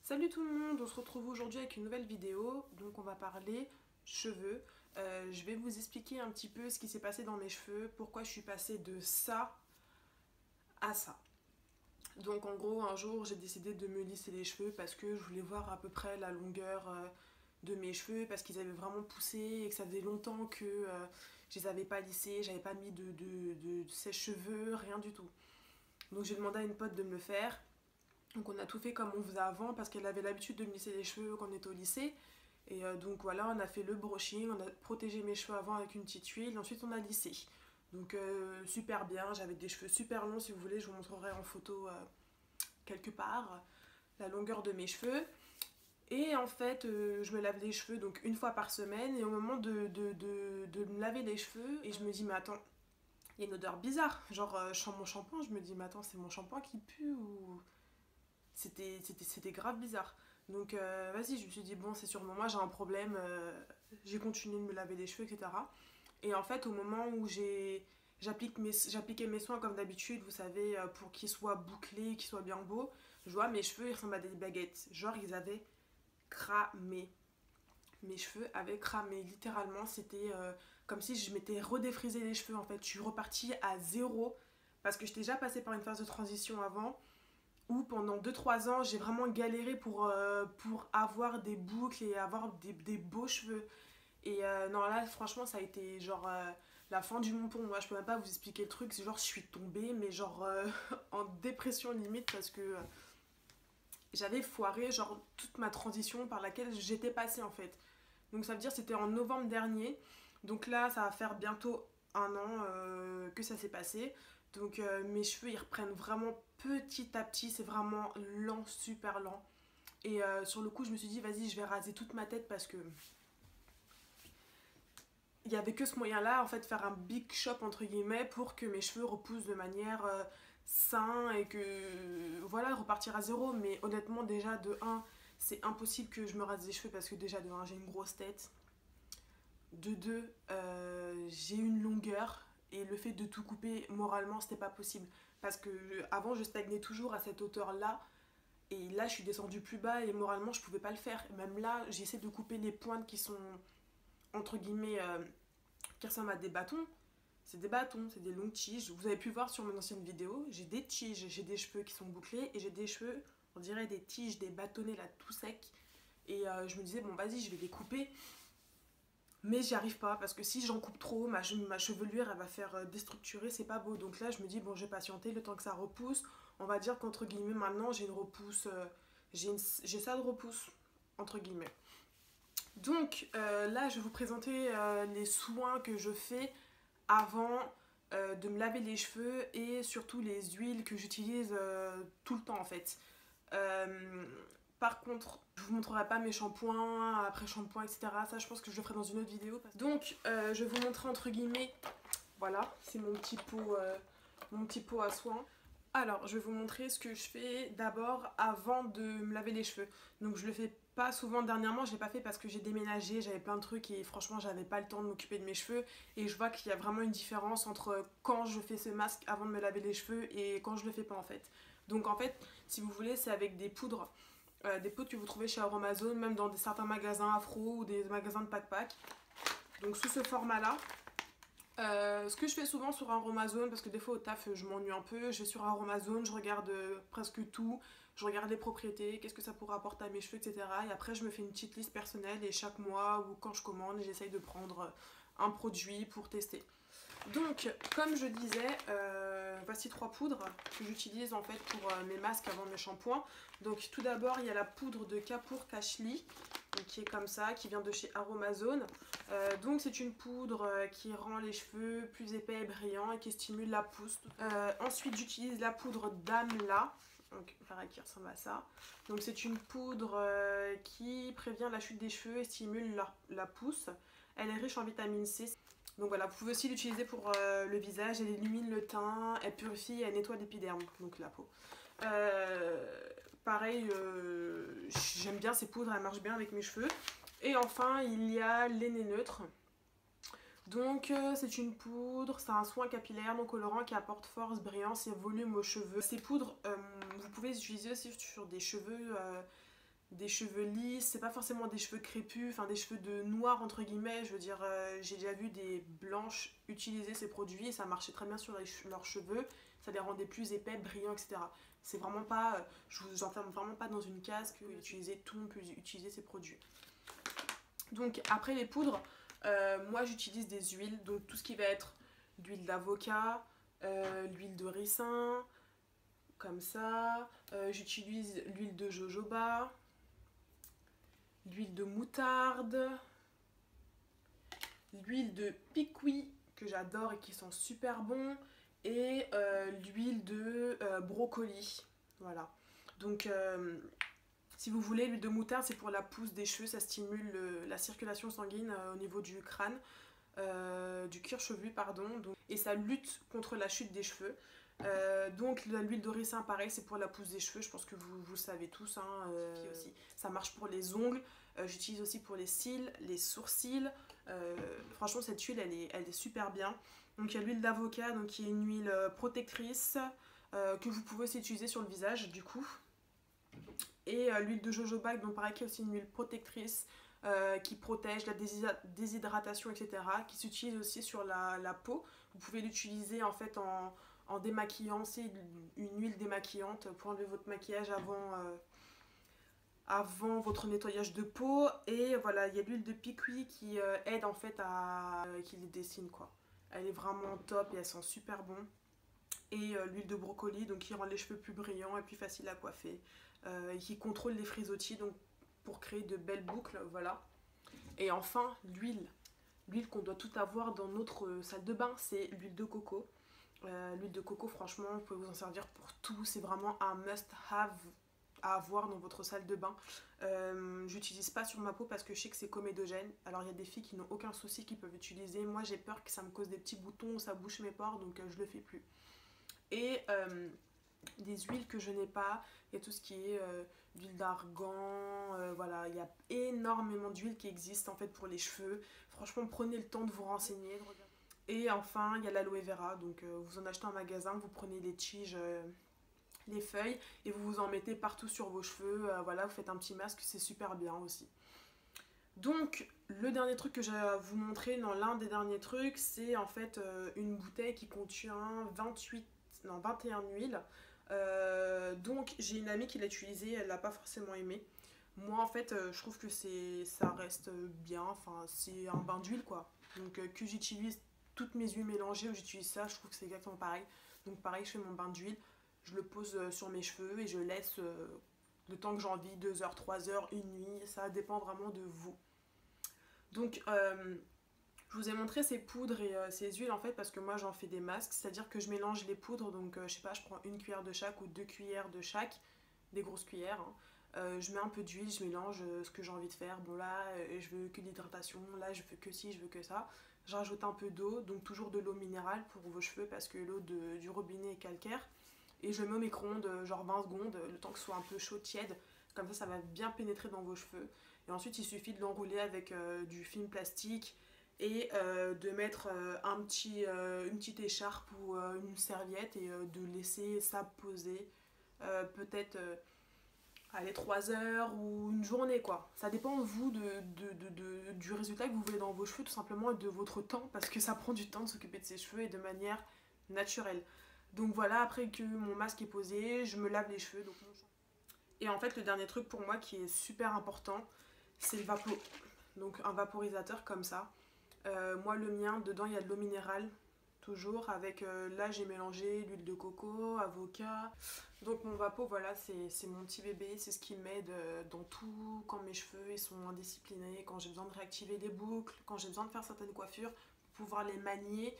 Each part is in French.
Salut tout le monde, on se retrouve aujourd'hui avec une nouvelle vidéo. Donc on va parler cheveux. Je vais vous expliquer un petit peu ce qui s'est passé dans mes cheveux, pourquoi je suis passée de ça à ça. Donc en gros un jour j'ai décidé de me lisser les cheveux parce que je voulais voir à peu près la longueur de mes cheveux, parce qu'ils avaient vraiment poussé et que ça faisait longtemps que je les avais pas lissés, j'avais pas mis de sèche-cheveux, rien du tout. Donc j'ai demandé à une pote de me le faire. Donc on a tout fait comme on faisait avant parce qu'elle avait l'habitude de me lisser les cheveux quand on était au lycée. Et donc voilà, on a fait le brushing, on a protégé mes cheveux avant avec une petite huile, ensuite on a lissé. Donc super bien, j'avais des cheveux super longs, si vous voulez je vous montrerai en photo quelque part la longueur de mes cheveux. Et en fait je me lave les cheveux donc une fois par semaine, et au moment de me laver les cheveux, et je me dis mais attends, il y a une odeur bizarre, genre je sens mon shampoing, je me dis mais attends, c'est mon shampoing qui pue ou... C'était grave bizarre. Donc vas-y, je me suis dit bon, c'est sûrement moi, j'ai un problème. J'ai continué de me laver les cheveux, etc. Et en fait, au moment où j'appliquais mes soins comme d'habitude, vous savez, pour qu'ils soient bouclés, qu'ils soient bien beaux, je vois mes cheveux, ils ressemblent à des baguettes. Genre, ils avaient cramé. Mes cheveux avaient cramé. Littéralement, c'était comme si je m'étais redéfrisé les cheveux en fait. Je suis repartie à zéro parce que j'étais déjà passée par une phase de transition avant, où pendant 2-3 ans j'ai vraiment galéré pour avoir des boucles et avoir des beaux cheveux. Et non, là franchement ça a été genre la fin du monde pour moi. Je peux même pas vous expliquer le truc, c'est genre je suis tombée mais genre en dépression limite, parce que j'avais foiré genre toute ma transition par laquelle j'étais passée en fait. Donc ça veut dire c'était en novembre dernier. Donc là ça va faire bientôt un an que ça s'est passé. Donc mes cheveux ils reprennent vraiment petit à petit, c'est vraiment lent, super lent. Et sur le coup je me suis dit vas-y je vais raser toute ma tête, parce que il y avait que ce moyen là en fait, faire un big shop entre guillemets pour que mes cheveux repoussent de manière sain, et que voilà, repartir à zéro. Mais honnêtement déjà de un, c'est impossible que je me rase les cheveux parce que déjà de un j'ai une grosse tête, de deux j'ai une longueur, et le fait de tout couper moralement c'était pas possible, parce que avant je stagnais toujours à cette hauteur là, et là je suis descendue plus bas et moralement je pouvais pas le faire. Même là j'essaie de couper les pointes qui sont entre guillemets qui ressemblent à des bâtons. C'est des bâtons, c'est des longues tiges. Vous avez pu voir sur mon ancienne vidéo, j'ai des tiges, j'ai des cheveux qui sont bouclés et j'ai des cheveux, on dirait des tiges, des bâtonnets là tout secs. Et je me disais bon vas-y je vais les couper, mais j'y arrive pas parce que si j'en coupe trop, ma chevelure elle va faire déstructurer, c'est pas beau. Donc là je me dis bon, je vais patienter le temps que ça repousse. On va dire qu'entre guillemets maintenant j'ai une repousse, j'ai ça de repousse entre guillemets. Donc là je vais vous présenter les soins que je fais avant de me laver les cheveux, et surtout les huiles que j'utilise tout le temps en fait. Euh, Par contre, je vous montrerai pas mes shampoings, après shampoing, etc. Ça, je pense que je le ferai dans une autre vidéo. Donc, je vais vous montrer entre guillemets. Voilà, c'est mon petit pot à soins. Alors, je vais vous montrer ce que je fais d'abord avant de me laver les cheveux. Donc, je le fais pas souvent dernièrement, je l'ai pas fait parce que j'ai déménagé, j'avais plein de trucs et franchement, j'avais pas le temps de m'occuper de mes cheveux. Et je vois qu'il y a vraiment une différence entre quand je fais ce masque avant de me laver les cheveux et quand je le fais pas en fait. Donc, en fait, si vous voulez, c'est avec des poudres que vous trouvez chez Aromazone, même dans certains magasins Afro ou des magasins de pack-pack. Donc, sous ce format-là. Ce que je fais souvent sur Aromazone, parce que des fois au taf je m'ennuie un peu, je vais sur Aromazone, je regarde presque tout, je regarde les propriétés, qu'est-ce que ça pourrait apporter à mes cheveux, etc. Et après je me fais une petite liste personnelle, et chaque mois ou quand je commande, j'essaye de prendre un produit pour tester. Donc comme je disais, voici 3 poudres que j'utilise en fait pour mes masques avant mes shampoings. Donc tout d'abord il y a la poudre de Kapoor Kashli, qui est comme ça, qui vient de chez Aromazone. Donc c'est une poudre qui rend les cheveux plus épais et brillants et qui stimule la pousse. Ensuite j'utilise la poudre d'Amla, donc pareil, qui ressemble à ça. Donc c'est une poudre qui prévient la chute des cheveux et stimule la pousse. Elle est riche en vitamine C. Donc voilà, vous pouvez aussi l'utiliser pour le visage, elle illumine le teint, elle purifie et elle nettoie l'épiderme, donc la peau. Pareil, j'aime bien ces poudres, elles marchent bien avec mes cheveux. Et enfin, il y a l'aîné neutre. Donc c'est une poudre, c'est un soin capillaire non colorant qui apporte force, brillance et volume aux cheveux. Ces poudres, vous pouvez les utiliser aussi sur des cheveux des cheveux lisses, c'est pas forcément des cheveux crépus, enfin des cheveux de noir entre guillemets, je veux dire, j'ai déjà vu des blanches utiliser ces produits et ça marchait très bien sur leurs cheveux, ça les rendait plus épais, brillants, etc. C'est vraiment pas, je vous enferme vraiment pas dans une case que utiliser, tout le monde peut utiliser ces produits. Donc après les poudres, moi j'utilise des huiles, donc tout ce qui va être l'huile d'avocat, l'huile de ricin, comme ça, j'utilise l'huile de jojoba, l'huile de moutarde, l'huile de picoui que j'adore et qui sent super bon, et l'huile de brocoli. Voilà. Donc si vous voulez, l'huile de moutarde c'est pour la pousse des cheveux, ça stimule la circulation sanguine au niveau du crâne, du cuir chevelu pardon, donc, et ça lutte contre la chute des cheveux. Donc l'huile de ricin pareil c'est pour la pousse des cheveux, je pense que vous le savez tous hein, aussi. Ça marche pour les ongles, j'utilise aussi pour les cils, les sourcils, franchement cette huile elle est super bien. Donc il y a l'huile d'avocat donc qui est une huile protectrice que vous pouvez aussi utiliser sur le visage du coup, et l'huile de jojoba donc pareil qui est aussi une huile protectrice qui protège la déshydratation etc, qui s'utilise aussi sur la peau. Vous pouvez l'utiliser en fait en démaquillant, c'est une huile démaquillante pour enlever votre maquillage avant votre nettoyage de peau. Et voilà, il y a l'huile de picoui qui aide en fait qui les dessine quoi. Elle est vraiment top et elle sent super bon. Et l'huile de brocoli donc qui rend les cheveux plus brillants et plus faciles à coiffer, et qui contrôle les frisottis donc pour créer de belles boucles, voilà. Et enfin l'huile qu'on doit tout avoir dans notre salle de bain, c'est l'huile de coco. L'huile de coco franchement vous pouvez vous en servir pour tout, c'est vraiment un must have à avoir dans votre salle de bain. J'utilise pas sur ma peau parce que je sais que c'est comédogène, alors il y a des filles qui n'ont aucun souci qui peuvent utiliser, moi j'ai peur que ça me cause des petits boutons ou ça bouche mes pores donc je le fais plus. Et des huiles que je n'ai pas, il y a tout ce qui est l'huile d'argan, voilà, il y a énormément d'huiles qui existent en fait pour les cheveux, franchement prenez le temps de vous renseigner. Et enfin il y a l'aloe vera, donc vous en achetez en magasin, vous prenez les tiges, les feuilles et vous vous en mettez partout sur vos cheveux, voilà, vous faites un petit masque, c'est super bien aussi. Donc le dernier truc que j'ai à vous montrer, dans l'un des derniers trucs, c'est en fait une bouteille qui contient 21 huiles. Donc j'ai une amie qui l'a utilisée, elle l'a pas forcément aimé. Moi en fait je trouve que ça reste bien, enfin c'est un bain d'huile quoi. Donc que j'utilise toutes mes huiles mélangées ou j'utilise ça, je trouve que c'est exactement pareil. Donc pareil, je fais mon bain d'huile, je le pose sur mes cheveux et je laisse le temps que j'ai envie, 2 heures, 3 heures, une nuit, ça dépend vraiment de vous. Donc je vous ai montré ces poudres et ces huiles en fait parce que moi j'en fais des masques, c'est-à-dire que je mélange les poudres, donc je sais pas, je prends une cuillère de chaque ou 2 cuillères de chaque, des grosses cuillères, hein. Je mets un peu d'huile, je mélange ce que j'ai envie de faire, bon là je veux que l'hydratation, là je veux que ci, je veux que ça. Je rajoute un peu d'eau, donc toujours de l'eau minérale pour vos cheveux parce que l'eau du robinet est calcaire. Et je le mets au micro-ondes, genre 20 secondes, le temps que ce soit un peu chaud, tiède, comme ça va bien pénétrer dans vos cheveux. Et ensuite il suffit de l'enrouler avec du film plastique et de mettre une petite écharpe ou une serviette et de laisser ça poser peut-être allez, 3 heures ou une journée quoi. Ça dépend de vous, du résultat que vous voulez dans vos cheveux tout simplement et de votre temps parce que ça prend du temps de s'occuper de ses cheveux et de manière naturelle. Donc voilà, après que mon masque est posé, je me lave les cheveux. Et en fait le dernier truc pour moi qui est super important, c'est le donc un vaporisateur comme ça. Moi le mien, dedans il y a de l'eau minérale, toujours avec, là j'ai mélangé l'huile de coco, avocat. Donc mon vapeau voilà c'est mon petit bébé, c'est ce qui m'aide dans tout, quand mes cheveux ils sont indisciplinés, quand j'ai besoin de réactiver des boucles, quand j'ai besoin de faire certaines coiffures, pour pouvoir les manier,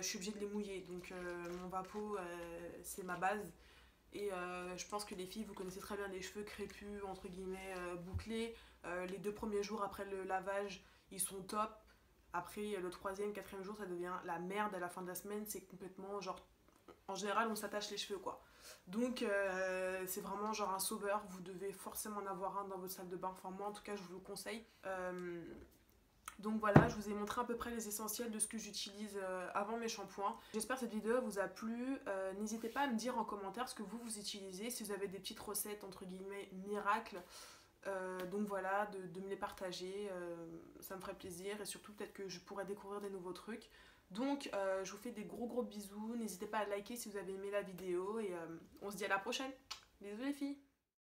je suis obligée de les mouiller. Donc mon vapeau c'est ma base. Et je pense que les filles, vous connaissez très bien les cheveux crépus, entre guillemets, bouclés. Les 2 premiers jours après le lavage, ils sont top. Après, le 3e, 4e jour, ça devient la merde à la fin de la semaine. C'est complètement genre... En général, on s'attache les cheveux, quoi. Donc, c'est vraiment genre un sauveur. Vous devez forcément en avoir un dans votre salle de bain. Enfin, moi, en tout cas, je vous le conseille. Donc voilà, je vous ai montré à peu près les essentiels de ce que j'utilise avant mes shampoings. J'espère que cette vidéo vous a plu. N'hésitez pas à me dire en commentaire ce que vous utilisez. Si vous avez des petites recettes, entre guillemets, miracles, Donc voilà, de me les partager, ça me ferait plaisir et surtout peut-être que je pourrais découvrir des nouveaux trucs. Donc je vous fais des gros bisous, n'hésitez pas à liker si vous avez aimé la vidéo et on se dit à la prochaine. Bisous les filles.